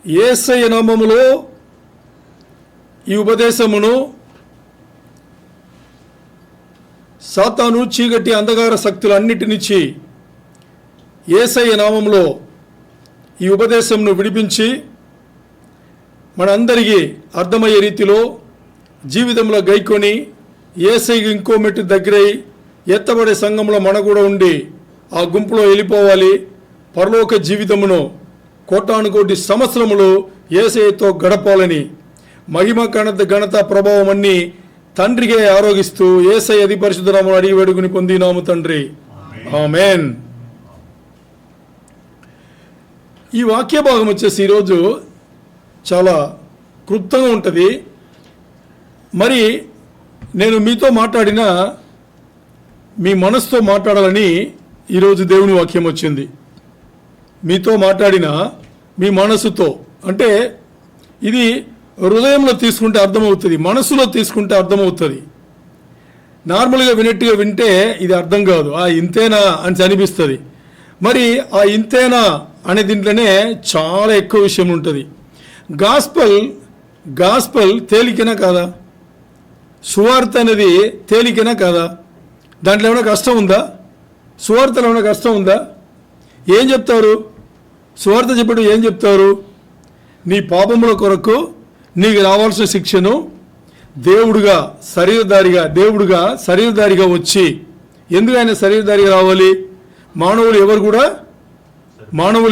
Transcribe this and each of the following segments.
యేసయ్య నామములో ఈ ఉపదేశమును సాతాను చీకటి అంధకార శక్తులన్నిటినిచ్చి యేసయ్య నామములో ఈ ఉపదేశమును విడిపించి మనందరికీ అర్థమయ్యే రీతిలో జీవితంలో గైకొని యేసయ్యకి ఇంకో మెట్టు దగ్గరై ఎత్తబడే సంఘంలో మన కూడా ఉండి ఆ గుంపులో వెళ్ళిపోవాలి. పరలోక జీవితమును కోటానుకోటి సంవత్సరములు యేసయ్యతో గడపాలని మహిమ ఘనత ప్రభావం అన్ని తండ్రికే ఆరోగిస్తూ యేసయ్య అతి పరిశుద్ధ నామములో అడిగి వేడుకుని పొందినాము తండ్రి, ఆమేన్. ఈ వాక్య భాగం వచ్చేసి ఈరోజు చాలా క్లుప్తంగా ఉంటుంది. మరి నేను మీతో మాట్లాడిన మీ మనసుతో మాట్లాడాలని ఈరోజు దేవుని వాక్యం వచ్చింది. మీతో మాట్లాడిన మీ మనసుతో అంటే ఇది హృదయంలో తీసుకుంటే అర్థమవుతుంది, మనసులో తీసుకుంటే అర్థమవుతుంది. నార్మల్గా వినట్టుగా వింటే ఇది అర్థం కాదు, ఇంతేనా అని అనిపిస్తుంది. మరి ఆ ఇంతేనా అనే దీంట్లోనే చాలా ఎక్కువ విషయం ఉంటుంది. గాస్పల్ తేలికనా కాదా? సువార్త అనేది తేలికనా కాదా? దాంట్లో ఏమైనా కష్టం ఉందా? సువార్తలో ఏమైనా కష్టం ఉందా? ఏం చెప్తారు? సువార్త చెప్పడం ఏం చెప్తారు? నీ పాపముల కొరకు నీకు రావాల్సిన శిక్షను దేవుడుగా శరీరధారిగా వచ్చి, ఎందుకు ఆయన శరీరధారిగా రావాలి? మానవులు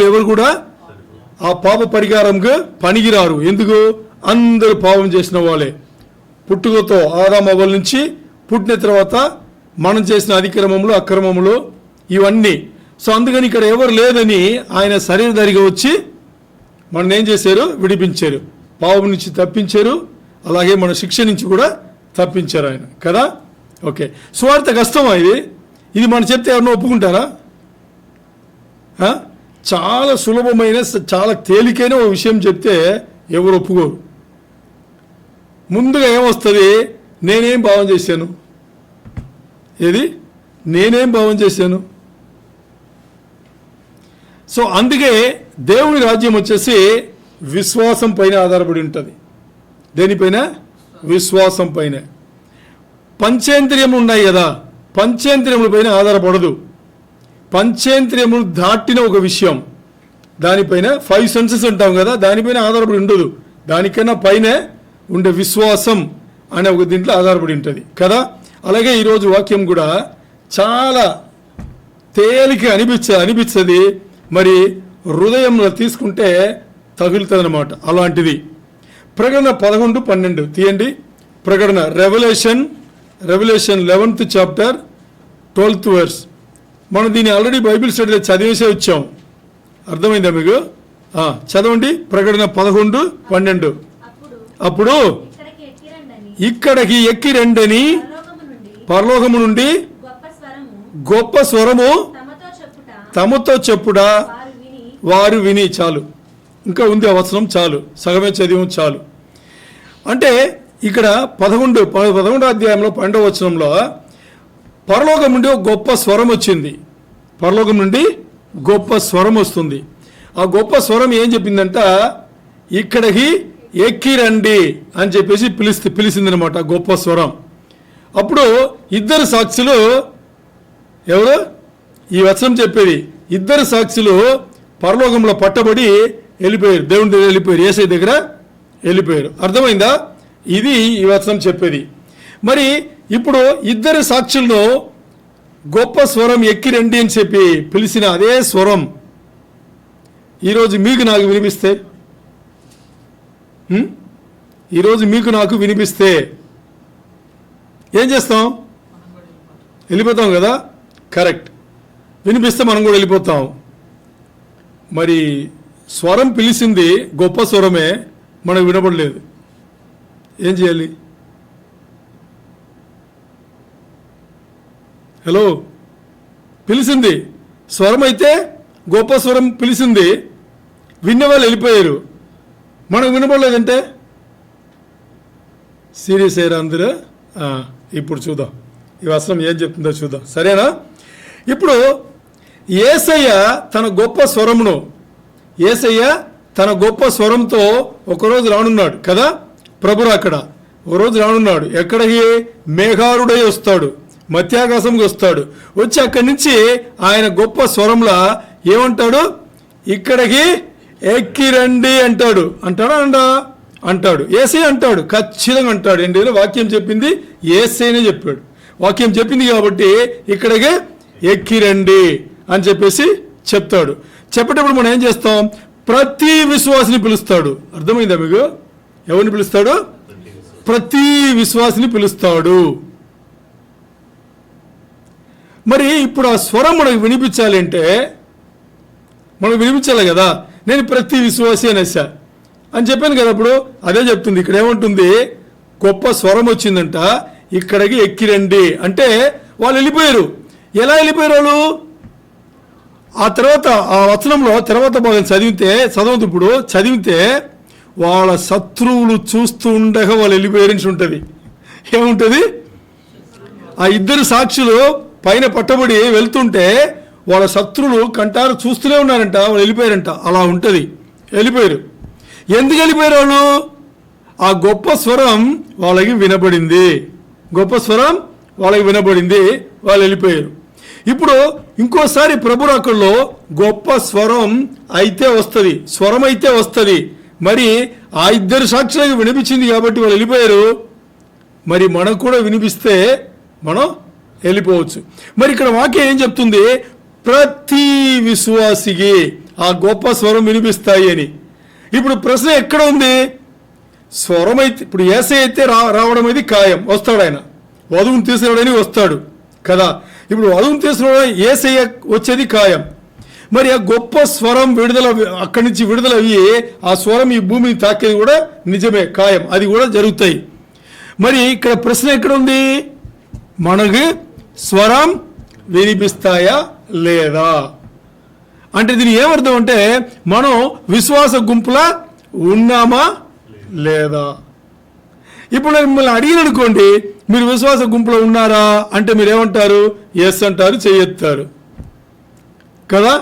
ఎవరు కూడా ఆ పాప పరిహారంగా పనికిరారు. ఎందుకు? అందరూ పాపం చేసిన వాళ్ళే. పుట్టుకతో ఆదాము అవ్వల నుంచి పుట్టిన తర్వాత మనం చేసిన అక్రమములు ఇవన్నీ. సో అందుకని ఇక్కడ ఎవరు లేదని ఆయన శరీరధారిగా వచ్చి మనం ఏం చేశారు? విడిపించారు, పాపం నుంచి తప్పించారు, అలాగే మన శిక్ష నుంచి కూడా తప్పించారు ఆయన కదా. ఓకే, సువార్త కష్టమా? ఇది మనం చెప్తే ఎవరినో ఒప్పుకుంటారా? చాలా సులభమైన చాలా తేలికైన ఒక విషయం చెప్తే ఎవరు ఒప్పుకోరు. ముందుగా ఏమొస్తుంది? నేనేం పాపం చేశాను? నేనేం పాపం చేశాను? సో అందుకే దేవుని రాజ్యం వచ్చేసి విశ్వాసం పైన ఆధారపడి ఉంటుంది. దేనిపైన? విశ్వాసం పైన. పంచేంద్రియములు ఉన్నాయి కదా, పంచేంద్రియముల పైన ఆధారపడదు. పంచేంద్రియములు దాటిన ఒక విషయం, దానిపైన 5 సెన్సెస్ అంటాం కదా, దానిపైన ఆధారపడి ఉండదు. దానికన్నా పైన ఉండే విశ్వాసం అనే ఒక దీంట్లో ఆధారపడి ఉంటుంది కదా. అలాగే ఈరోజు వాక్యం కూడా చాలా తేలిక అనిపిస్తుంది, మరి హృదయంలో తీసుకుంటే తగులుతుంది అన్నమాట. అలాంటిది ప్రకటన 11:12 తీయండి. ప్రకటన revolution 11th chapter 12th verse. మనం దీన్ని ఆల్రెడీ బైబిల్ స్టడీలో చదివేసే వచ్చాం. అర్థమైందా మీకు? చదవండి. ప్రకటన 11:12. అప్పుడు ఇక్కడికి ఎక్కి రండని పరలోకము నుండి గొప్ప స్వరము తమతో చెప్పుడా వారు విని. చాలు, ఇంకా ఉంది ఆ వచనం, చాలు, సగమే చదివం చాలు. అంటే ఇక్కడ 11వ అధ్యాయంలో 12వ వచనంలో పరలోకం నుండి ఒక గొప్ప స్వరం వచ్చింది. పరలోకం నుండి గొప్ప స్వరం వస్తుంది. ఆ గొప్ప స్వరం ఏం చెప్పిందంట? ఇక్కడికి ఎక్కి రండి అని చెప్పేసి పిలిచిందనమాట గొప్ప స్వరం. అప్పుడు 2 సాక్షులు, ఎవరు ఈ వచనం చెప్పేది? 2 సాక్షులు పరలోకంలో పట్టబడి వెళ్ళిపోయారు, దేవుని దగ్గర వెళ్ళిపోయారు, యేసయ్య దగ్గర వెళ్ళిపోయారు. అర్థమైందా? ఇది ఈ వచనం చెప్పేది. మరి ఇప్పుడు 2 సాక్షులను గొప్ప స్వరం ఎక్కి రండి అని చెప్పి పిలిచిన అదే స్వరం ఈరోజు మీకు నాకు వినిపిస్తే, ఈరోజు మీకు నాకు వినిపిస్తే ఏం చేస్తాం? వెళ్ళిపోతాం కదా. కరెక్ట్, వినిపిస్తే మనం కూడా వెళ్ళిపోతాం. మరి స్వరం పిలిచింది గొప్ప స్వరమే, మనకు వినపడలేదు. ఏం చేయాలి? హలో, పిలిచింది స్వరం అయితే, గొప్ప స్వరం పిలిచింది, విన్నవాళ్ళు వెళ్ళిపోయారు, మనకు వినపడలేదంటే సీరియస్ అయ్యారు అందరూ. ఇప్పుడు చూద్దాం ఈ వచనం ఏం చెప్తుందో చూద్దాం, సరేనా? ఇప్పుడు యేసయ్య తన గొప్ప స్వరమును, యేసయ్య తన గొప్ప స్వరంతో ఒకరోజు రానున్నాడు కదా, ప్రభువు అక్కడ ఒకరోజు రానున్నాడు. ఎక్కడికి? మేఘారుడై వస్తాడు, మధ్యాకాశంకి వస్తాడు. వచ్చి అక్కడి నుంచి ఆయన గొప్ప స్వరంలా ఏమంటాడు? ఇక్కడికి ఎక్కిరండి అంటాడు. అంటాడా? అంటాడు. యేసే అంటాడు, ఖచ్చితంగా అంటాడు. ఏంటి వాక్యం చెప్పింది? యేసేనే చెప్పాడు. వాక్యం చెప్పింది కాబట్టి ఇక్కడికి ఎక్కిరండి అని చెప్పేసి చెప్తాడు. చెప్పేటప్పుడు మనం ఏం చేస్తాం? ప్రతి విశ్వాసిని పిలుస్తాడు. అర్థమైందా మీకు? ఎవరిని పిలుస్తాడు? ప్రతి విశ్వాసిని పిలుస్తాడు. మరి ఇప్పుడు ఆ స్వరం మనకు వినిపించాలి అంటే మనకు వినిపించాలి కదా. నేను ప్రతి విశ్వాసి అనేసా అని చెప్పాను కదా. ఇప్పుడు అదే చెప్తుంది. ఇక్కడ ఏమంటుంది? గొప్ప స్వరం వచ్చిందంట, ఇక్కడికి ఎక్కిరండి అంటే వాళ్ళు వెళ్ళిపోయారు. ఎలా వెళ్ళిపోయారు వాళ్ళు? ఆ తర్వాత ఆ వచనంలో తర్వాత భాగం చదివితే వాళ్ళ శత్రువులు చూస్తూ ఉండగా వాళ్ళు వెళ్ళిపోయారని ఉంటుంది. ఏముంటుంది? ఆ ఇద్దరు సాక్షులు పైన పట్టబడి వెళ్తుంటే వాళ్ళ శత్రువులు కంటారు చూస్తూనే ఉన్నారంట, వాళ్ళు వెళ్ళిపోయారంట. అలా ఉంటుంది, వెళ్ళిపోయారు. ఎందుకు వెళ్ళిపోయారు వాళ్ళు? ఆ గొప్ప స్వరం వాళ్ళకి వినపడింది. గొప్ప స్వరం వాళ్ళకి వినపడింది, వాళ్ళు వెళ్ళిపోయారు. ఇప్పుడు ఇంకోసారి ప్రభు రాకడలో గొప్ప స్వరం అయితే వస్తుంది, స్వరం అయితే వస్తుంది. మరి ఆ ఇద్దరు సాక్షులకు వినిపించింది కాబట్టి వాళ్ళు వెళ్ళిపోయారు. మరి మనకు కూడా వినిపిస్తే మనం వెళ్ళిపోవచ్చు. మరి ఇక్కడ వాక్యం ఏం చెప్తుంది? ప్రతి విశ్వాసికి ఆ గొప్ప స్వరం వినిపిస్తాయి అని. ఇప్పుడు ప్రశ్న ఎక్కడ ఉంది? స్వరం అయితే ఇప్పుడు యేసయ్య అయితే రావడం అనేది ఖాయం, వస్తాడు. ఆయన వధువుని తీసుకురావడానికి వస్తాడు కదా. ఇప్పుడు వధువుని తీసుకురావడం యేసయ్య వచ్చేది ఖాయం. మరి ఆ గొప్ప స్వరం అక్కడి నుంచి విడుదలయ్యి ఆ స్వరం ఈ భూమిని తాకేది కూడా నిజమే, ఖాయం, అది కూడా జరుగుతాయి. మరి ఇక్కడ ప్రశ్న ఎక్కడ ఉంది? మనకి స్వరం వినిపిస్తాయా లేదా అంటే దీని ఏమర్థం అంటే మనం విశ్వాస గుంపులా ఉన్నామా లేదా? ఇప్పుడు నేను మిమ్మల్ని అడిగిన అనుకోండి, మీరు విశ్వాస గుంపులో ఉన్నారా అంటే మీరు ఏమంటారు? ఎస్ అంటారు, చేయెత్తారు కదా.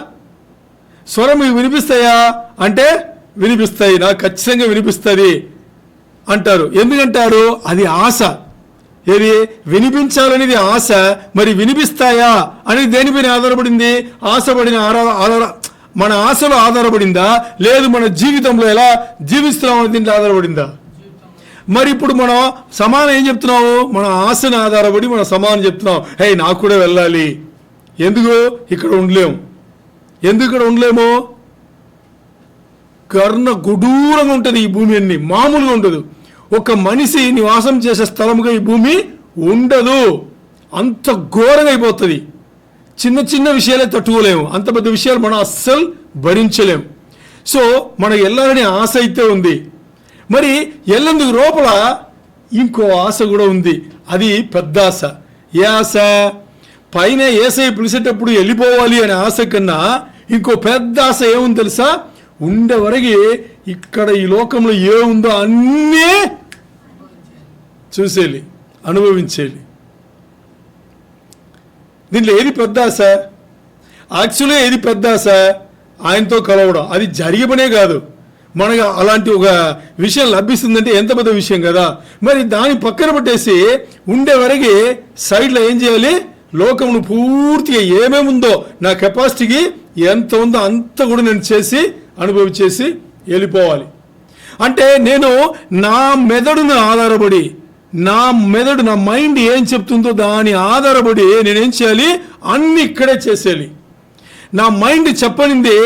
స్వరం మీకు వినిపిస్తాయా అంటే వినిపిస్తాయి, నాకు ఖచ్చితంగా వినిపిస్తుంది అంటారు. ఎందుకంటారు? అది ఆశ. ఏది వినిపించాలనేది ఆశ. మరి వినిపిస్తాయా అనేది దేనిపైన ఆధారపడింది? ఆశపడిన మన ఆశలో ఆధారపడిందా, లేదు మన జీవితంలో ఎలా జీవిస్తున్నాం అనే దీంట్లో ఆధారపడిందా? మరి ఇప్పుడు మనం సమానం ఏం చెప్తున్నాము? మన ఆశను ఆధారపడి మన సమానం చెప్తున్నాం. హే నాకు కూడా వెళ్ళాలి. ఎందుకు ఇక్కడ ఉండలేము? ఎందుకు ఇక్కడ ఉండలేము? కర్ణ గుడూరంగా ఉంటుంది ఈ భూమి, అన్ని మామూలుగా ఉండదు. ఒక మనిషి నివాసం చేసే స్థలముగా ఈ భూమి ఉండదు. అంత ఘోరంగా అయిపోతుంది. చిన్న చిన్న విషయాలే తట్టుకోలేము, అంత పెద్ద విషయాలు మనం అస్సలు భరించలేము. సో మనకు వెళ్ళాలనే ఆశ అయితే ఉంది. మరి వెళ్ళేందుకు లోపల ఇంకో ఆశ కూడా ఉంది. అది పెద్ద ఆశ. ఏ ఆశ? పైన యేసయ్య పిలిచేటప్పుడు వెళ్ళిపోవాలి అనే ఆశ కన్నా ఇంకో పెద్ద ఆశ ఏముంది తెలుసా? ఉండేవరకు ఇక్కడ ఈ లోకంలో ఏముందో అన్నీ చూసేయాలి, అనుభవించేయాలి. దీంట్లో ఏది పెద్ద ఆశ? యాక్చువల్గా ఏది పెద్ద ఆశ? ఆయనతో కలవడం. అది జరిగే పనే కాదు. మనకు అలాంటి ఒక విషయం లభిస్తుందంటే ఎంత పెద్ద విషయం కదా. మరి దాన్ని పక్కన పెట్టేసి ఉండేవరకు సైడ్లో ఏం చేయాలి? లోకమును పూర్తిగా ఏమేమి ఉందో నా కెపాసిటీకి ఎంత ఉందో అంత కూడా నేను చేసి అనుభవించేసి వెళ్ళిపోవాలి. అంటే నేను నా మెదడును ఆధారపడి, నా మైండ్ ఏం చెప్తుందో దాని ఆధారపడి నేనేం చేయాలి? అన్ని ఇక్కడే చేసేయాలి. నా మైండ్ చెప్పనింది,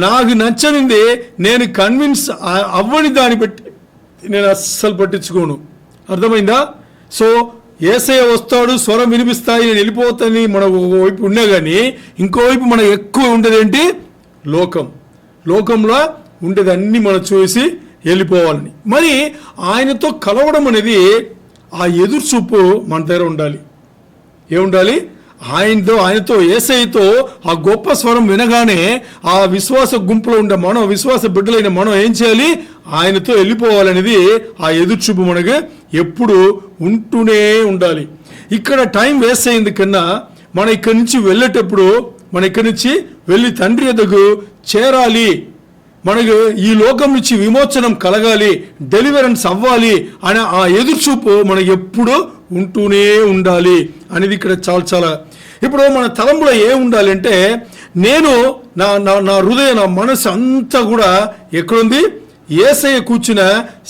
నాకు నచ్చనింది నేను కన్విన్స్ అవ్వని దాన్ని బట్టి నేను అస్సలు పట్టించుకోను. అర్థమైందా? సో యేసయ్య వస్తాడు, స్వరం వినిపిస్తాయి, నేను వెళ్ళిపోతాని మన వైపు ఉన్నా కానీ ఇంకోవైపు మనకు ఎక్కువ ఉండేదేంటి? లోకంలో ఉండేది అన్నీ మనం చూసి వెళ్ళిపోవాలని. మరి ఆయనతో కలవడం అనేది ఆ ఎదురు చూపు మన దగ్గర ఉండాలి. ఏముండాలి? ఆయనతో యేసయ్యతో ఆ గొప్ప స్వరం వినగానే ఆ విశ్వాస గుంపులో ఉండే మనం, విశ్వాస బిడ్డలైన మనం ఏం చేయాలి? ఆయనతో వెళ్ళిపోవాలనేది ఆ ఎదురు చూపు మనకు ఎప్పుడు ఉంటూనే ఉండాలి. ఇక్కడ టైం వేస్ట్ అయింది కన్నా మనం ఇక్కడి నుంచి వెళ్ళేటప్పుడు, మన ఇక్కడి నుంచి వెళ్ళి తండ్రి ఎద్దకు చేరాలి, మనకు ఈ లోకం నుంచి విమోచనం కలగాలి, డెలివరెన్స్ అవ్వాలి అనే ఆ ఎదురుచూపు మనకు ఎప్పుడూ ఉంటూనే ఉండాలి అనేది ఇక్కడ చాలా చాలా. ఇప్పుడు మన తలంపులో ఏం ఉండాలి అంటే, నేను నా హృదయ నా మనసు అంతా కూడా ఎక్కడుంది? యేసయ్య కూర్చున్న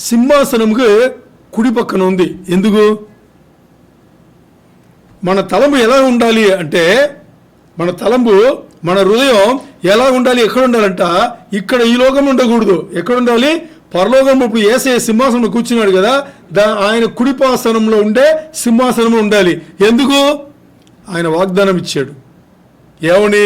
సింహాసనంకు కుడి పక్కన ఉంది. ఎందుకు? మన తలంపు ఎలా ఉండాలి అంటే, మన తలంపు మన హృదయం ఎలా ఉండాలి? ఎక్కడ ఉండాలంట? ఇక్కడ ఈ లోకం ఉండకూడదు. ఎక్కడ ఉండాలి? పరలోకంలో. ఇప్పుడు యేసయ్య సింహాసనంలో కూర్చున్నాడు కదా, ఆయన కుడిపాసనంలో ఉండే సింహాసనంలో ఉండాలి. ఎందుకు? ఆయన వాగ్దానం ఇచ్చాడు. ఏమని?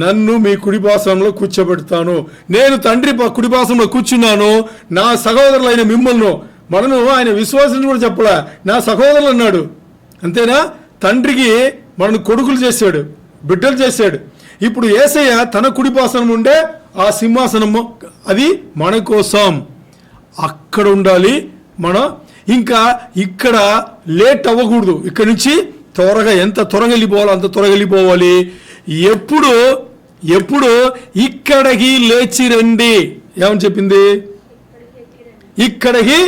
నన్ను మీ కుడిపాసనంలో కూర్చోబెడతాను, నేను తండ్రి కుడిపాసనంలో కూర్చున్నాను, నా సహోదరులైన మిమ్మల్ని. మనను ఆయన విశ్వాసం కూడా చెప్పలా, నా సహోదరులు అన్నాడు. అంతేనా? తండ్రికి మనను కొడుకులు చేశాడు, బిడ్డలు చేశాడు. ఇప్పుడు యేసయ్య తన కుడిపాసనం ఉండే ఆ సింహాసనము, అది మన కోసం అక్కడ ఉండాలి. మనం ఇంకా ఇక్కడ లేట్ అవ్వకూడదు. ఇక్కడి నుంచి త్వరగా, ఎంత త్వరగా వెళ్ళిపోవాలో అంత త్వరగా వెళ్ళిపోవాలి. ఎప్పుడు ఇక్కడికి లేచి రండి. ఏమని చెప్పింది? ఇక్కడికి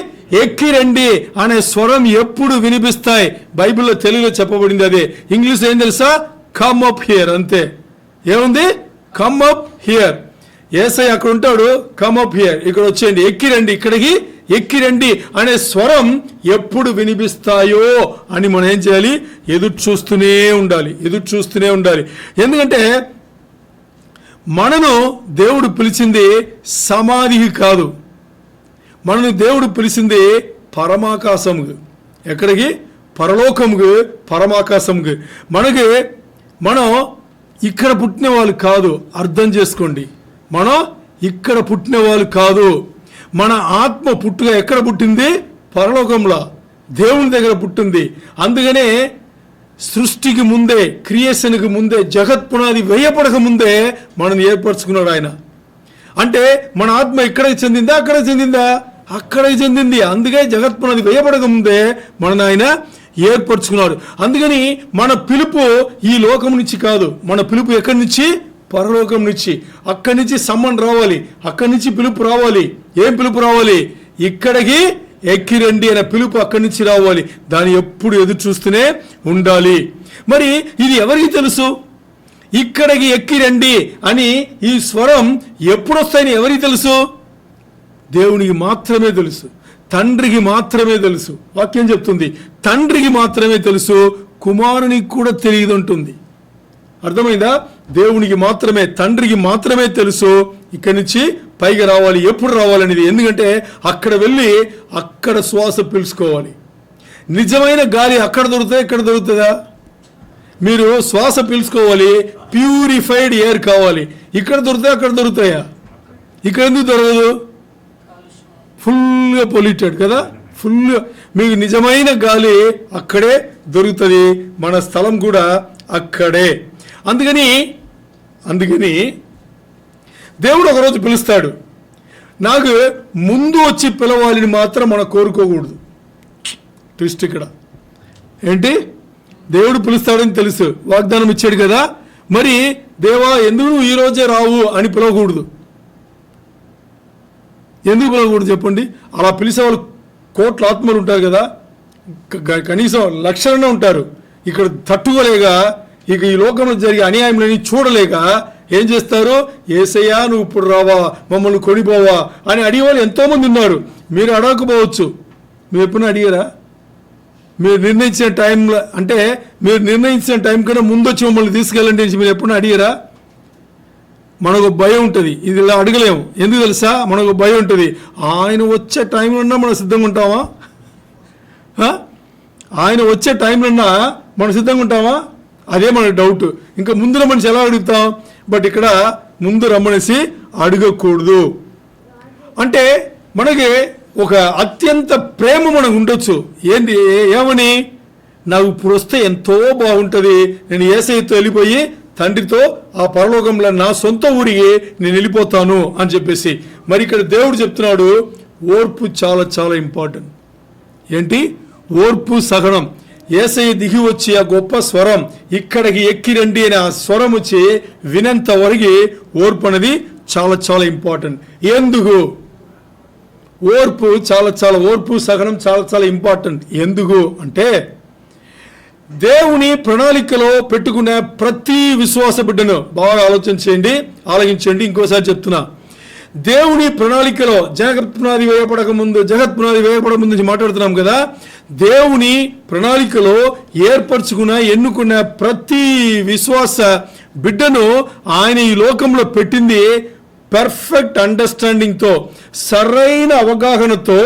ఎక్కి రండి అనే స్వరం ఎప్పుడు వినిపిస్తాయి? బైబిల్లో తెలుగులో చెప్పబడింది అదే. ఇంగ్లీష్ ఏం తెలుసా? Come up here. అంతే. ఏముంది? Come up here. యేసయ్య అక్కడ ఉంటాడు, కమ్ అప్ హియర్, ఇక్కడ వచ్చేయండి, ఎక్కిరండి, ఇక్కడికి ఎక్కిరండి అనే స్వరం ఎప్పుడు వినిపిస్తాయో అని మనం ఏం చేయాలి? ఎదురు చూస్తూనే ఉండాలి, ఎదురు చూస్తూనే ఉండాలి. ఎందుకంటే మనను దేవుడు పిలిచింది సమాధికి కాదు, మనను దేవుడు పిలిచింది పరమాకాశముకు. ఎక్కడికి? పరలోకముకు, పరమాకాశముకు. మనం ఇక్కడ పుట్టిన వాళ్ళు కాదు. అర్థం చేసుకోండి, మనం ఇక్కడ పుట్టిన వాళ్ళు కాదు. మన ఆత్మ పుట్టుక ఎక్కడ పుట్టింది? పరలోకంలో, దేవుని దగ్గర పుట్టింది. అందుకనే సృష్టికి ముందే, క్రియేషన్కి ముందే, జగత్ పునాది వేయపడక ముందే మనల్ని ఏర్పరచుకున్నాడు ఆయన. అంటే మన ఆత్మ ఇక్కడికి చెందిందా? అక్కడికి చెందిందా? అక్కడికి చెందింది. అందుకే జగత్ పునాది వేయపడక ముందే మనల్ని ఆయన ఏర్పరచుకున్నాడు. అందుకని మన పిలుపు ఈ లోకం నుంచి కాదు, మన పిలుపు ఎక్కడి నుంచి? పరలోకం నుంచి. అక్కడి నుంచి సమ్మన్ రావాలి, అక్కడి నుంచి పిలుపు రావాలి. ఏం పిలుపు రావాలి? ఇక్కడికి ఎక్కిరండి అనే పిలుపు అక్కడి నుంచి రావాలి. దాన్ని ఎప్పుడు ఎదురు చూస్తూనే ఉండాలి. మరి ఇది ఎవరికి తెలుసు? ఇక్కడికి ఎక్కిరండి అని ఈ స్వరం ఎప్పుడు వస్తాయని ఎవరికి తెలుసు? దేవునికి మాత్రమే తెలుసు, తండ్రికి మాత్రమే తెలుసు. వాక్యం చెప్తుంది తండ్రికి మాత్రమే తెలుసు, కుమారునికి కూడా తెలియదు ఉంటుంది. అర్థమైందా? దేవునికి మాత్రమే, తండ్రికి మాత్రమే తెలుసు ఇక్కడి నుంచి పైగా రావాలి, ఎప్పుడు రావాలనేది. ఎందుకంటే అక్కడ వెళ్ళి అక్కడ శ్వాస పీల్చుకోవాలి. నిజమైన గాలి అక్కడ దొరుకుతుందా? ఇక్కడ దొరుకుతుందా? మీరు శ్వాస పీల్చుకోవాలి, ప్యూరిఫైడ్ ఎయిర్ కావాలి. ఇక్కడ దొరుకుతాయి, అక్కడ దొరుకుతాయా? ఇక్కడ ఎందుకు దొరకదు? ఫుల్గా పొల్యూటెడ్ కదా, ఫుల్గా. మీకు నిజమైన గాలి అక్కడే దొరుకుతుంది, మన స్థలం కూడా అక్కడే. అందుకని దేవుడు ఒకరోజు పిలుస్తాడు. నాకు ముందు వచ్చి పిలవాలని మాత్రం మనం కోరుకోకూడదు. ట్విస్ట్ ఇక్కడ ఏంటి? దేవుడు పిలుస్తాడని తెలుసు, వాగ్దానం ఇచ్చాడు కదా, మరి దేవా ఎందుకు నువ్వు ఈరోజే రావు అని పిలవకూడదు. ఎందుకు పిలవకూడదు చెప్పండి? అలా పిలిచే వాళ్ళు కోట్ల ఆత్మలు ఉంటారు కదా, కనీసం లక్షలనే ఉంటారు. ఇక్కడ తట్టుకోలేక, ఇక ఈ లోకంలో జరిగే అన్యాయంలోని చూడలేక ఏం చేస్తారు? యేసయ్యా నువ్వు ఇప్పుడు రావా, మమ్మల్ని కొనిపోవా అని అడిగేవాళ్ళు ఎంతోమంది ఉన్నారు. మీరు అడగకపోవచ్చు. మీరు ఎప్పుడు అడిగారా? మీరు నిర్ణయించిన టైంలో, అంటే మీరు నిర్ణయించిన టైం కన్నా ముందు వచ్చి మమ్మల్ని తీసుకెళ్ళండి మీరు ఎప్పుడు అడిగారా? మనకు భయం ఉంటుంది, ఇది ఇలా అడగలేము. ఎందుకు తెలుసా? మనకు భయం ఉంటుంది. ఆయన వచ్చే టైంలో మనం సిద్ధంగా ఉంటామా? ఆయన వచ్చే టైంలో మనం సిద్ధంగా ఉంటామా? అదే మన డౌట్. ఇంకా ముందులో మనిషి ఎలా అడుగుతాం? బట్ ఇక్కడ ముందు రమ్మనేసి అడగకూడదు. అంటే మనకి ఒక అత్యంత ప్రేమ మనకు ఉండొచ్చు. ఏంటి? ఏమని? నాకు ఇప్పుడు వస్తే ఎంతో బాగుంటుంది, నేను యేసయ్యతో వెళ్ళిపోయి తండ్రితో ఆ పరలోకంలో నా సొంత ఊరికి నేను వెళ్ళిపోతాను అని చెప్పేసి. మరి ఇక్కడ దేవుడు చెప్తున్నాడు ఓర్పు చాలా చాలా ఇంపార్టెంట్. ఏంటి? ఓర్పు, సహనం. యేసయ్య దిగి వచ్చి ఆ గొప్ప స్వరం ఇక్కడికి ఎక్కిరండి అని ఆ స్వరం వచ్చి వినంత వరకు ఓర్పు అనేది చాలా చాలా ఇంపార్టెంట్. ఎందుకు ఓర్పు ఓర్పు సహనం చాలా చాలా ఇంపార్టెంట్. ఎందుకు అంటే దేవుని ప్రణాళికలో పెట్టుకునే ప్రతి విశ్వాస బిడ్డను బాగా ఆలోచన చేయండి, ఆలోచించండి. ఇంకోసారి చెప్తున్నా, దేవుని ప్రణాళికలో జగత్ పునాది వేయబడక ముందు మాట్లాడుతున్నాం కదా. దేవుని ప్రణాళికలో ఏర్పరచుకున్న ఎన్నుకున్న ప్రతి విశ్వాస బిడ్డను ఆయన ఈ లోకంలో పెట్టింది పర్ఫెక్ట్ అండర్స్టాండింగ్తో, సరైన అవగాహనతో,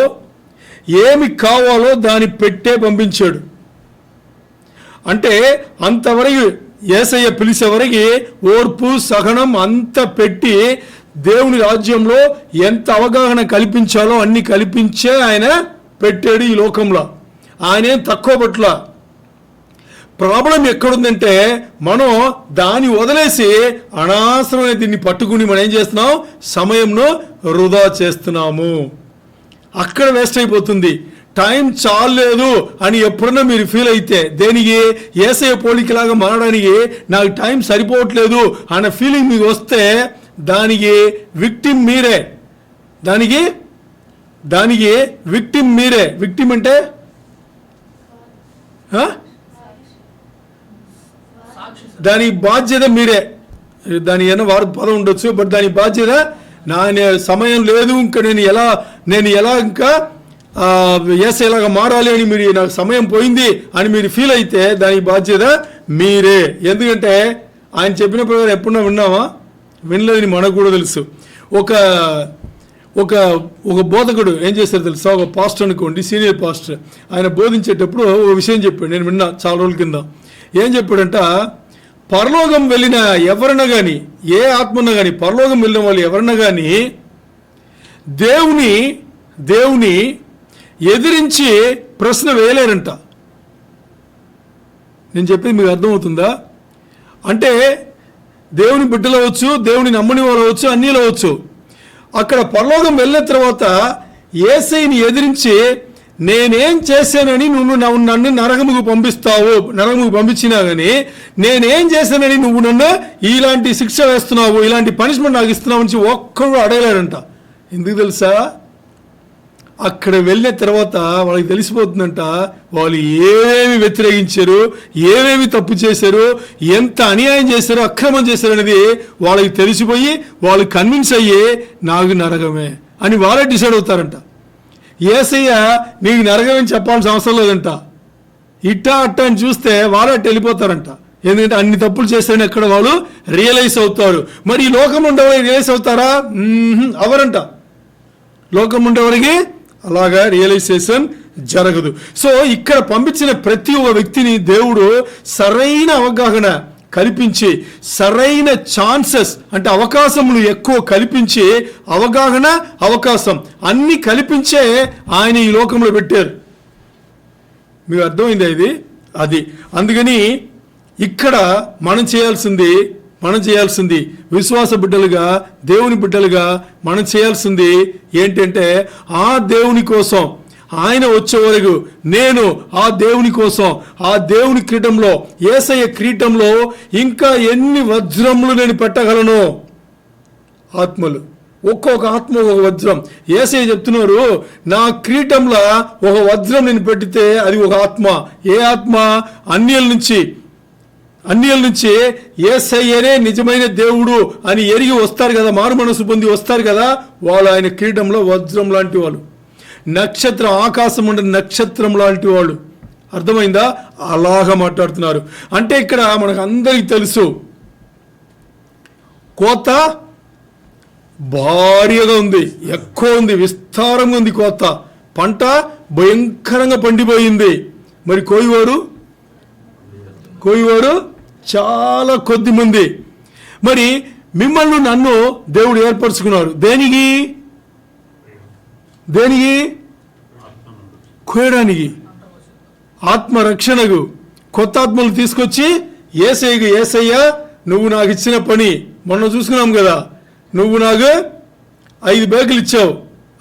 ఏమి కావాలో దాన్ని పంపించాడు. అంటే అంతవరకు యేసయ్య పిలిచేవరకు ఓర్పు సహనం అంత పెట్టి దేవుని రాజ్యంలో ఎంత అవగాహన కల్పించాలో అన్ని కల్పించే ఆయన పెట్టాడు ఈ లోకంలో. ఆయనేం తక్కువ పట్ల. ప్రాబ్లం ఎక్కడుందంటే మనం దాన్ని వదిలేసి అనవసరమైన దీన్ని పట్టుకుని మనం ఏం చేస్తున్నాం, సమయంను వృధా చేస్తున్నాము. అక్కడ వేస్ట్ అయిపోతుంది. టైం చాలేదు అని ఎప్పుడన్నా మీరు ఫీల్ అయితే, దేనికి యేసయ్య పోలికలాగా మారడానికి నాకు టైం సరిపోవట్లేదు అన్న ఫీలింగ్ మీకు వస్తే దానికి విక్టిమ్ మీరే. దానికి విక్టిమ్ మీరే. విక్టిమ్ అంటే దాని బాధ్యత మీరే. దాని ఏమైనా వారు పదం ఉండొచ్చు, బట్ దాని బాధ్యత నా సమయం లేదు, ఇంకా నేను ఎలా ఇంకా యేసయ్యలాగా మారాలి అని మీరు, నాకు సమయం పోయింది అని మీరు ఫీల్ అయితే దాని బాధ్యత మీరే. ఎందుకంటే ఆయన చెప్పిన ప్రకారం ఎప్పుడన్నా విన్నామా? వినలేదని మనకు కూడా తెలుసు. ఒక బోధకుడు ఏం చేశారు తెలుసా? ఒక పాస్టర్ అనుకోండి, సీనియర్ పాస్టర్, ఆయన బోధించేటప్పుడు ఒక విషయం చెప్పాడు. నేను విన్నా చాలా రోజుల కింద. ఏం చెప్పాడంట, పరలోకం వెళ్ళిన ఎవరన్నా కానీ, ఏ ఆత్మన్నా కానీ, పరలోకం వెళ్ళిన వాళ్ళు ఎవరన్నా కానీ దేవుని ఎదిరించి ప్రశ్న వేయలేరంట. నేను చెప్పేది మీకు అర్థమవుతుందా? అంటే దేవుని బిడ్డలు అవచ్చు, దేవుని నమ్మని వాళ్ళు అవచ్చు, అన్నీలు అవచ్చు. అక్కడ పరలోకం వెళ్ళిన తర్వాత యేసయ్యని ఎదిరించి నేనేం చేశానని నువ్వు నన్ను నరకముకు పంపించినా కానీ, నేనేం చేశానని నువ్వు నన్ను ఇలాంటి శిక్ష వేస్తున్నావు, ఇలాంటి పనిష్మెంట్ నాకు ఇస్తున్నావు అని ఒక్కడు అడగలేడంట. ఎందుకు తెలుసా? అక్కడ వెళ్ళిన తర్వాత వాళ్ళకి తెలిసిపోతుందంట వాళ్ళు ఏమేమి వ్యతిరేకించారు, ఏమేమి తప్పు చేశారు, ఎంత అన్యాయం చేశారు, అక్రమం చేశారు అనేది వాళ్ళకి తెలిసిపోయి వాళ్ళు కన్విన్స్ అయ్యి నాకు నరకమే అని వాళ్ళే డిసైడ్ అవుతారంట. యేసయ్య నీకు నరకమని చెప్పాల్సిన అవసరం లేదంట. ఇట్టా అట్టా అని చూస్తే వాళ్ళే వెళ్ళిపోతారంట. ఎందుకంటే అన్ని తప్పులు చేస్తారని ఎక్కడ వాళ్ళు రియలైజ్ అవుతారు. మరి ఈ లోకం ఉండేవారికి రియలైజ్ అవుతారా? అవరంట. లోకం ఉండేవారికి అలాగా రియలైజేషన్ జరగదు. సో ఇక్కడ పంపించిన ప్రతి ఒక్క వ్యక్తిని దేవుడు సరైన అవగాహన కల్పించి, సరైన ఛాన్సెస్ అంటే అవకాశములు ఎక్కువ కల్పించి, అవకాశం అన్ని కల్పించే ఆయన ఈ లోకంలో పెట్టారు. మీకు అర్థమైంది ఇది? అది అందుకని ఇక్కడ మనం చేయాల్సింది విశ్వాస బిడ్డలుగా, దేవుని బిడ్డలుగా మనం చేయాల్సింది ఏంటంటే, ఆ దేవుని కోసం ఆయన వచ్చే వరకు నేను ఆ దేవుని కోసం, ఆ దేవుని కిరీటంలో, యేసయ్య కిరీటంలో ఇంకా ఎన్ని వజ్రములు నేను పెట్టగలను. ఆత్మలు, ఒక్కొక్క ఆత్మ ఒక వజ్రం. యేసయ్య చెప్తున్నారు, నా కిరీటంలో ఒక వజ్రం నేను పెట్టితే అది ఒక ఆత్మ. ఏ ఆత్మ? అన్యుల నుంచి యేసయ్యనే నిజమైన దేవుడు అని ఎరిగి వస్తారు కదా, మారు మనసు పొంది వస్తారు కదా, వాళ్ళు ఆయన కిరీటంలో వజ్రం లాంటి వాళ్ళు, నక్షత్రం, ఆకాశం ఉండే నక్షత్రం లాంటి వాళ్ళు. అర్థమైందా? అలాగా మాట్లాడుతున్నారు. అంటే ఇక్కడ మనకు అందరికీ తెలుసు, కోత భారీగా ఉంది, ఎక్కువ ఉంది, విస్తారంగా ఉంది కోత. పంట భయంకరంగా పండిపోయింది. మరి కోయివారు చాలా కొద్ది మంది. మరి మిమ్మల్ని నన్ను దేవుడు ఏర్పరచుకున్నారు దేనికి? కోయడానికి, ఆత్మరక్షణకు. కొత్త ఆత్మలు తీసుకొచ్చి యేసయ్య నువ్వు నాకు ఇచ్చిన పని మొన్న చూసుకున్నాం కదా, నువ్వు నాకు 5 బ్యాగులు ఇచ్చావు,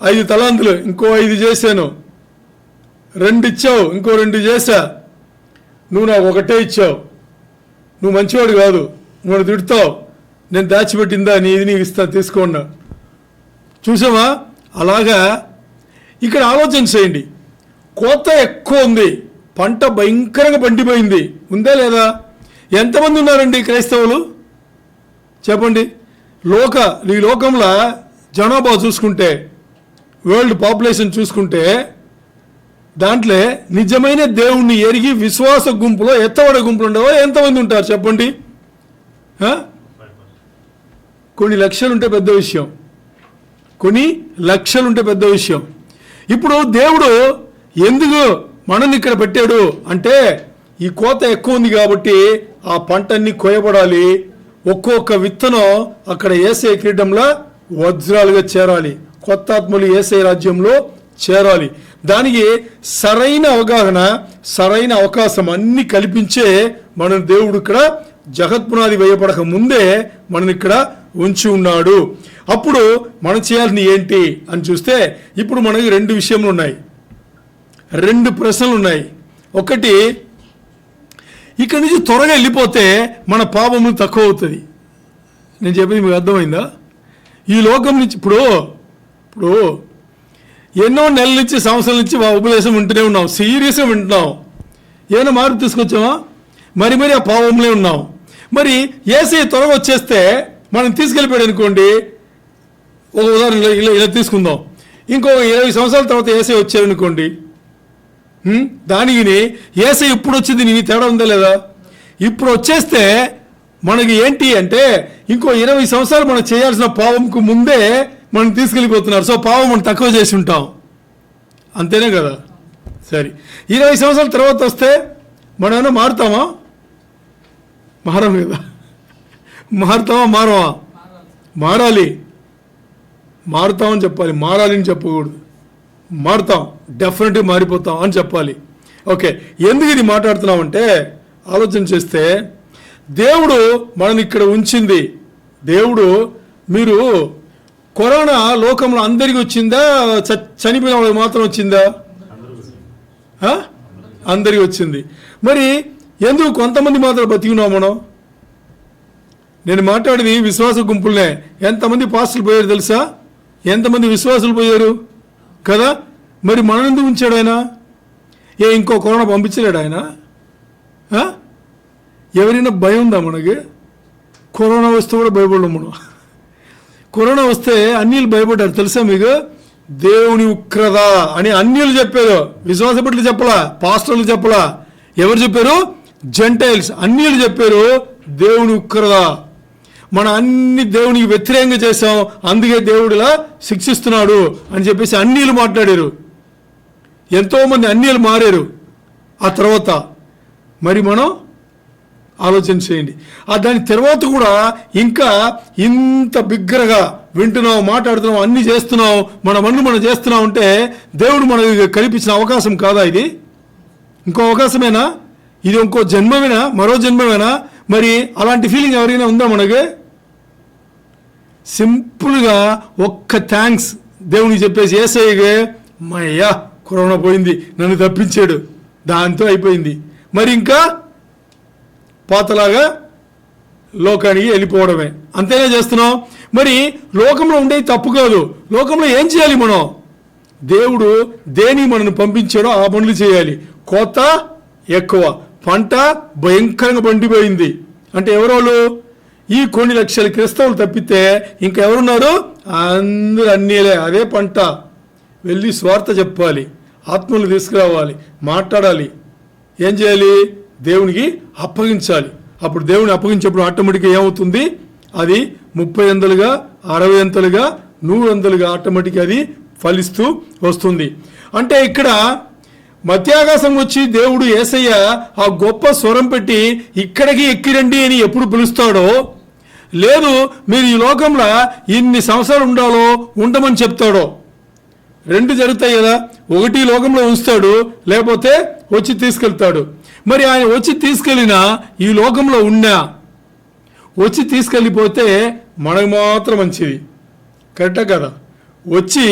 5 తలాంతులు, ఇంకో 5 చేశాను, 2 ఇచ్చావు, ఇంకో 2 చేశా, నువ్వు నాకు 1 ఇచ్చావు. నువ్వు మంచివాడు కాదు, నువ్వు తిడతావు, నేను దాచిపెట్టిందా నీది నీకు ఇస్తా తీసుకోండి. చూసావా? అలాగా ఇక్కడ ఆలోచన చేయండి. కోత ఎక్కువ ఉంది, పంట భయంకరంగా పండిపోయింది, ఉందా లేదా? ఎంతమంది ఉన్నారండి క్రైస్తవులు చెప్పండి? ఈ లోకంలో జనాభా చూసుకుంటే, వరల్డ్ పాపులేషన్ చూసుకుంటే, దాంట్లో నిజమైన దేవుణ్ణి ఎరిగి విశ్వాస గుంపులో ఎత్తబడే గుంపులు ఉండవో ఎంతమంది ఉంటారు చెప్పండి? కొన్ని లక్షలుంటే పెద్ద విషయం, కొన్ని లక్షలుంటే పెద్ద విషయం. ఇప్పుడు దేవుడు ఎందుకు మనల్ని ఇక్కడ పెట్టాడు అంటే, ఈ కోత ఎక్కువ ఉంది కాబట్టి ఆ పంటన్ని కోయబడాలి. ఒక్కొక్క విత్తనం అక్కడ యేసయ్య కిరీటంలో వజ్రాలుగా చేరాలి, కొత్త ఆత్మలు యేసయ్య రాజ్యంలో చేరాలి. దానికి సరైన అవగాహన, సరైన అవకాశం అన్ని కల్పించే మన దేవుడు ఇక్కడ జగత్పునాది వేయబడక ముందే మనం ఇక్కడ ఉంచి ఉన్నాడు. అప్పుడు మనం చేయాల్సింది ఏంటి అని చూస్తే, ఇప్పుడు మనకి 2 విషయములు ఉన్నాయి, 2 ప్రశ్నలు ఉన్నాయి. ఒకటి, ఇక్కడి నుంచి త్వరగా వెళ్ళిపోతే మన పాపములు తక్కువ అవుతుంది. నేను చెప్పేది మీకు అర్థమైందా? ఈ లోకం నుంచి ఇప్పుడు ఎన్నో నెలల నుంచి, సంవత్సరాల నుంచి ఉపదేశం వింటూనే ఉన్నాం, సీరియస్గా వింటున్నాం. ఏమైనా మార్పు తీసుకొచ్చామా? మరి ఆ పాపంలో ఉన్నాం. మరి యేసయ్య త్వరగా వచ్చేస్తే మనం తీసుకెళ్ళిపోయాడు అనుకోండి, ఒక ఉదాహరణ ఇలా తీసుకుందాం. ఇంకో 20 సంవత్సరాల తర్వాత యేసయ్య వచ్చారు అనుకోండి, దానికి యేసయ్య ఇప్పుడు వచ్చింది నీ తేడా ఉందా లేదా? ఇప్పుడు వచ్చేస్తే మనకి ఏంటి అంటే, ఇంకో 20 సంవత్సరాలు మనం చేయాల్సిన పాపంకు ముందే మనం తీసుకెళ్ళిపోతున్నారు. సో పాపం మనం తక్కువ చేసి ఉంటాం, అంతేనే కదా? సరే, 20 సంవత్సరాల తర్వాత వస్తే మనం ఏమైనా మారుతామా? మారం కదా? మారుతామా? మారవా? మారాలి. మారుతామని చెప్పాలి, మారాలని చెప్పకూడదు. మారుతాం, డెఫినెట్గా మారిపోతాం అని చెప్పాలి. ఓకే, ఎందుకు ఇది మాట్లాడుతున్నామంటే, ఆలోచన చేస్తే దేవుడు మనల్ని ఇక్కడ ఉంచింది. దేవుడు, మీరు కరోనా లోకంలో అందరికీ వచ్చిందా, చనిపోయిన వాళ్ళకి మాత్రం వచ్చిందా? అందరికీ వచ్చింది. మరి ఎందుకు కొంతమంది మాత్రం బతికినాం మనం? నేను మాట్లాడేది విశ్వాస గుంపులనే. ఎంతమంది పాస్టర్లు పోయారు తెలుసా? ఎంతమంది విశ్వాసులు పోయారు కదా? మరి మనం ఎందుకు ఉంచాడు ఆయన? ఇంకో కరోనా పంపించలేడు ఆయన? ఎవరైనా భయం ఉందా మనకి? కరోనా వస్తే కూడా భయపడడం మనం. కరోనా వస్తే అన్యులు భయపడ్డారు తెలుసా మీకు? దేవుని ఉగ్రత అని అన్యులు చెప్పారు, విశ్వాస బిడ్డలు చెప్పలా, పాస్టర్లు చెప్పలా. ఎవరు చెప్పారు? జెంటైల్స్, అన్యులు చెప్పారు దేవుని ఉగ్రత. మన అన్ని దేవునికి వ్యతిరేకంగా చేశాం, అందుకే దేవుడిలా శిక్షిస్తున్నాడు అని చెప్పేసి అన్యులు మాట్లాడారు. ఎంతోమంది అన్యులు మారారు ఆ తర్వాత. మరి మనం ఆలోచన చేయండి. దాని తర్వాత కూడా ఇంకా ఇంత బిగ్గరగా వింటున్నాం, మాట్లాడుతున్నాం, అన్నీ చేస్తున్నాం, మనం చేస్తున్నాం అంటే దేవుడు మనకు కల్పించిన అవకాశం కాదా ఇది? ఇంకో అవకాశమేనా ఇది? ఇంకో జన్మమేనా? మరో జన్మమేనా? మరి అలాంటి ఫీలింగ్ ఎవరైనా ఉందా మనకి? సింపుల్గా ఒక్క థ్యాంక్స్ దేవునికి చెప్పేసి, యేసయ్యకే మయ్యా కరోనా పోయింది, నన్ను తప్పించాడు, దాంతో అయిపోయింది. మరి ఇంకా పాతలాగా లోకానికి వెళ్ళిపోవడమే, అంతేనే చేస్తున్నాం. మరి లోకంలో ఉండేది తప్పు కాదు. లోకంలో ఏం చేయాలి మనం? దేవుడు దేని మనల్ని పంపించాడో ఆ పనులు చేయాలి. కోత ఎక్కువ, పంట భయంకరంగా పండిపోయింది అంటే ఎవరోళ్ళు? ఈ కొన్ని లక్షల క్రైస్తవులు తప్పితే ఇంకా ఎవరున్నారు? అందరూ అన్నీలే. అదే పంట. వెళ్ళి స్వార్థ చెప్పాలి, ఆత్మలు తీసుకురావాలి, మాట్లాడాలి. ఏం చేయాలి? దేవునికి అప్పగించాలి. అప్పుడు దేవుని అప్పగించేప్పుడు ఆటోమేటిక్గా ఏమవుతుంది? అది 30 అంతలుగా, 60 అంతలుగా, 100 అంతలుగా ఆటోమేటిక్గా అది ఫలిస్తూ వస్తుంది. అంటే ఇక్కడ మధ్యాకాశం వచ్చి దేవుడు యేసయ్య ఆ గొప్ప స్వరం పెట్టి ఇక్కడికి ఎక్కిరండి అని ఎప్పుడు పిలుస్తాడో, లేదు మీరు ఈ లోకంలో ఇన్ని సంవత్సరాలు ఉండాలో ఉండమని చెప్తాడో, 2 జరుగుతాయి కదా. ఒకటి లోకంలో ఉంచుతాడు, లేకపోతే వచ్చి తీసుకెళ్తాడు. మరి ఆయన వచ్చి తీసుకెళ్ళినా, ఈ లోకంలో ఉన్నా, వచ్చి తీసుకెళ్ళిపోతే మనకు మాత్రం మంచిది. కరెక్టా కదా? వచ్చి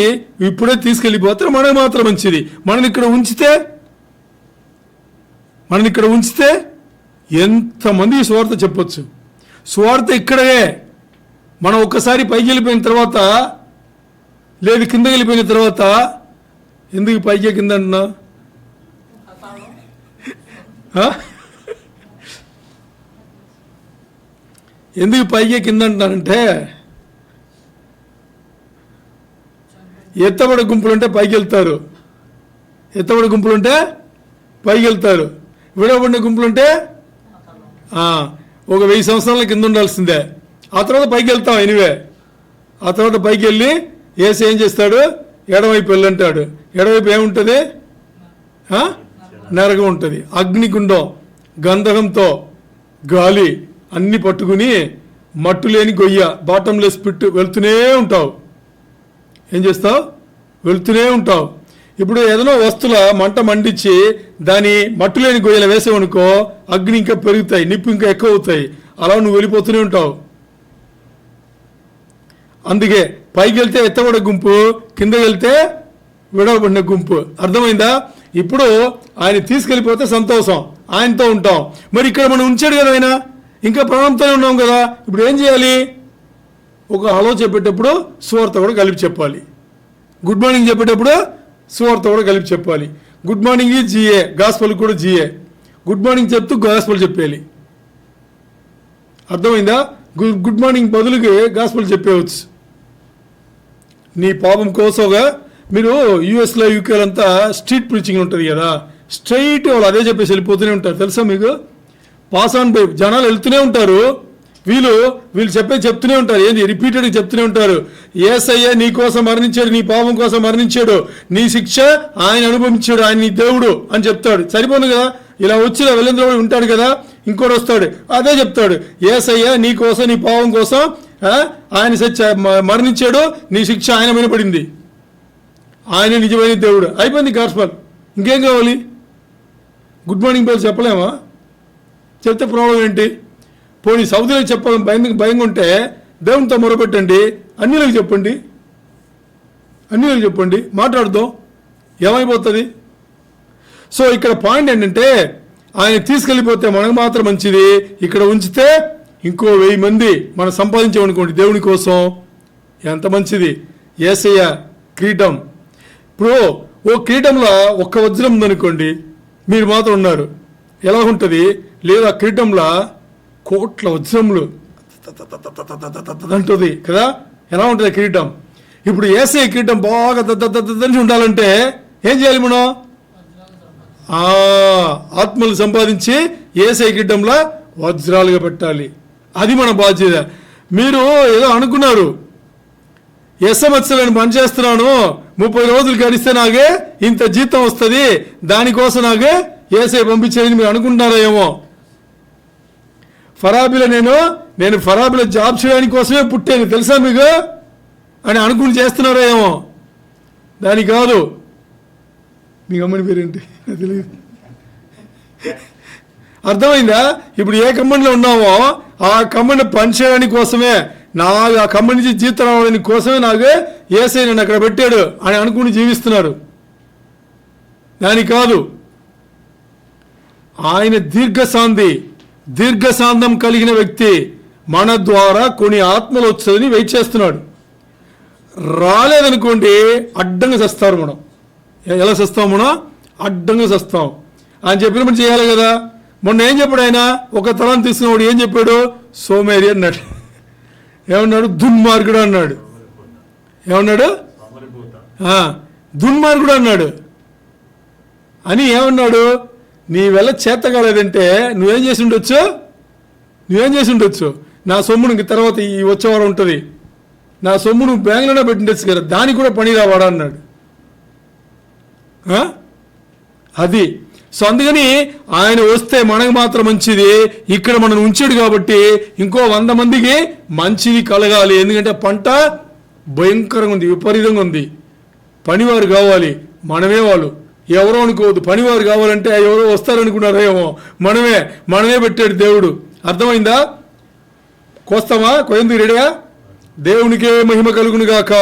ఇప్పుడే తీసుకెళ్ళిపోతే మనకు మాత్రం మంచిది. మనం ఇక్కడ ఉంచితే ఎంతమంది స్వార్థ చెప్పొచ్చు. స్వార్థ ఇక్కడే మనం ఒక్కసారి పైకి వెళ్ళిపోయిన తర్వాత, లేదు కిందకి వెళ్ళిపోయిన తర్వాత, ఎందుకు పైకి కింద అంటున్నా? ఎందుకు పైకి కింద అంటున్నానంటే, ఎత్తబడే గుంపులుంటే పైకి వెళ్తారు, ఎత్తబడే గుంపులుంటే పైకి వెళ్తారు, విడవబడిన గుంపులుంటే ఒక 1000 సంవత్సరాల కింద ఉండాల్సిందే. ఆ తర్వాత పైకి వెళ్తాం ఎనివే. ఆ తర్వాత పైకి వెళ్ళి యేసు ఏం చేస్తాడు? ఎడవైపు వెళ్ళంటాడు. ఎడవైపు ఏముంటుంది? నరకం ఉంటుంది. అగ్నిగుండం, గంధకంతో గాలి అన్ని పట్టుకుని మట్టు లేని గొయ్య, బాటంలెస్ పిట్ వెళ్తూనే ఉంటావు. ఏం చేస్తావు? వెళ్తూనే ఉంటావు. ఇప్పుడు ఏదైనా వస్తువుల మంట మండించి దాని మట్టు లేని గొయ్యలు వేసావనుకో, అగ్ని ఇంకా పెరుగుతాయి, నిప్పు ఇంకా ఎక్కువ అవుతాయి. అలా నువ్వు వెళ్ళిపోతూనే ఉంటావు. అందుకే పైకి వెళ్తే ఎత్తబడే గుంపు, కిందకి వెళ్తే విడవబడిన గుంపు. అర్థమైందా? ఇప్పుడు ఆయన తీసుకెళ్ళిపోతే సంతోషం, ఆయనతో ఉంటాం. మరి ఇక్కడ మనం ఉంచాడు కదా ఆయన, ఇంకా ప్రాణంతోనే ఉన్నాం కదా. ఇప్పుడు ఏం చేయాలి? ఒక హలో చెప్పేటప్పుడు సువార్త కూడా కలిపి చెప్పాలి. గుడ్ మార్నింగ్ చెప్పేటప్పుడు సువార్త కూడా కలిపి చెప్పాలి. గుడ్ మార్నింగ్ జిఏ, గాస్పల్ కూడా జిఏ. గుడ్ మార్నింగ్ చెప్తూ గాస్పల్ చెప్పేయాలి. అర్థమైందా? గుడ్ మార్నింగ్ బదులుగా గాస్పల్ చెప్పేవచ్చు. నీ పాపం కోసంగా మీరు యూఎస్లో యూకేలో అంతా స్ట్రీట్ ప్రీచింగ్ ఉంటుంది కదా, స్ట్రైట్ వాళ్ళు అదే చెప్పేసి వెళ్ళిపోతూనే ఉంటారు. తెలుసా మీకు? పాస్ ఆన్ బై, జనాలు వెళ్తూనే ఉంటారు. వీళ్ళు చెప్తూనే ఉంటారు. ఏంది? రిపీటెడ్గా చెప్తూనే ఉంటారు. యేసయ్య నీ కోసం మరణించాడు, నీ పాపం కోసం మరణించాడు, నీ శిక్ష ఆయన అనుభవించాడు, ఆయన నీ దేవుడు అని చెప్తాడు. సరిపోను కదా? ఇలా వచ్చి వెళ్ళేంద్ర ఉంటాడు కదా, ఇంకోటి వస్తాడు అదే చెప్తాడు. యేసయ్య నీ కోసం, నీ పాపం కోసం ఆయన మరణించాడు, నీ శిక్ష ఆయన మీద పడింది, ఆయన నిజమైన దేవుడు. అయిపోయింది గాస్పల్. ఇంకేం కావాలి? గుడ్ మార్నింగ్ పేరు చెప్పలేమా? చెప్తే ప్రాబ్లం ఏంటి? పోనీ సౌదీలకు చెప్పాలని భయంగా ఉంటే దేవునితో మొరపెట్టండి, అన్యులకు చెప్పండి, అన్యులకు చెప్పండి, మాట్లాడుదాం, ఏమైపోతుంది? సో ఇక్కడ పాయింట్ ఏంటంటే, ఆయన తీసుకెళ్ళిపోతే మనకు మాత్రం మంచిది, ఇక్కడ ఉంచితే ఇంకో 1000 మంది మనం సంపాదించామనుకోండి దేవుని కోసం, ఎంత మంచిది. యేసయ్య కిరీటం. ఇప్పుడు ఓ కిరీటంలో ఒక్క వజ్రం ఉందనుకోండి, మీరు మాత్రం ఉన్నారు, ఎలా ఉంటుంది? లేదా కిరీటంలో కోట్ల వజ్రములు అంటుంది కదా, ఎలా ఉంటుంది కిరీటం? ఇప్పుడు యేసయ్య కిరీటం బాగా దద్దరించి ఉండాలంటే ఏం చేయాలి మనం? ఆత్మలు సంపాదించి యేసయ్య కిరీటంలో వజ్రాలుగా పెట్టాలి. అది మన బాధ్యత. మీరు ఏదో అనుకున్నారు, ఎస్ఎంఎస్ నేను పనిచేస్తున్నాను, 30 రోజులు గడిస్తే నాకే ఇంత జీతం వస్తుంది, దానికోసం నాకే యేసయ్య పంపించేది మీరు అనుకుంటున్నారో ఏమో. ఫరాబీలో నేను ఫరాబీలో జాబ్ చేయడానికి కోసమే పుట్టాను తెలుసా మీకు అని అనుకుని చేస్తున్నారో ఏమో. దాని కాదు. మీ అమ్మని పేరేంటి తెలియదు. అర్థమైందా? ఇప్పుడు ఏ కంపెనీలో ఉన్నామో ఆ కంపెనీ పనిచేయడానికి కోసమే, ఆ కంపెనీ నుంచి జీతం రావడానికి కోసమే నాకు యేసయ్య నన్ను అక్కడ పెట్టాడు అని అనుకుని జీవిస్తున్నారు. దాని కాదు. ఆయన దీర్ఘశాంతం కలిగిన వ్యక్తి. మన ద్వారా కొన్ని ఆత్మలు వచ్చేదని వెయిట్ చేస్తున్నాడు. రాలేదనుకోండి అడ్డంగా చస్తారు. మనం ఎలా చస్తాం? మనం అడ్డంగా చస్తాం అని చెప్పినప్పుడు చేయాలి కదా. మొన్న ఏం చెప్పాడు ఆయన? ఒక తలాన్ని తీసుకున్నవాడు ఏం చెప్పాడు? సోమేరి అన్నాడు. ఏమన్నాడు? దుర్మార్గుడు అన్నాడు. ఏమన్నాడు? దుర్మార్గుడు అన్నాడు. అని ఏమన్నాడు? నీ వల్ల చేత కాలేదంటే నువ్వేం చేసి ఉండొచ్చు? నా సొమ్ము ఇంక తర్వాత ఈ వచ్చేవాడు ఉంటుంది, నా సొమ్ము నువ్వు బ్యాంకులోనే పెట్టిండొచ్చు కదా, దానికి కూడా పని రావాడా అన్నాడు. అది. సో అందుకని ఆయన వస్తే మనకు మాత్రం మంచిది. ఇక్కడ మనం ఉంచాడు కాబట్టి ఇంకో 100 మందికి మంచిది కలగాలి. ఎందుకంటే పంట భయంకరంగా ఉంది, విపరీతంగా ఉంది. పనివారు కావాలి, మనమే వాళ్ళు. ఎవరో అనుకోవద్దు. పనివారు కావాలంటే ఎవరో వస్తారనుకున్నారో ఏమో. మనమే పెట్టాడు దేవుడు. అర్థమైందా? కోస్తామా? కొయ్యందుకు రెడీగా? దేవునికే మహిమ కలుగును గాక.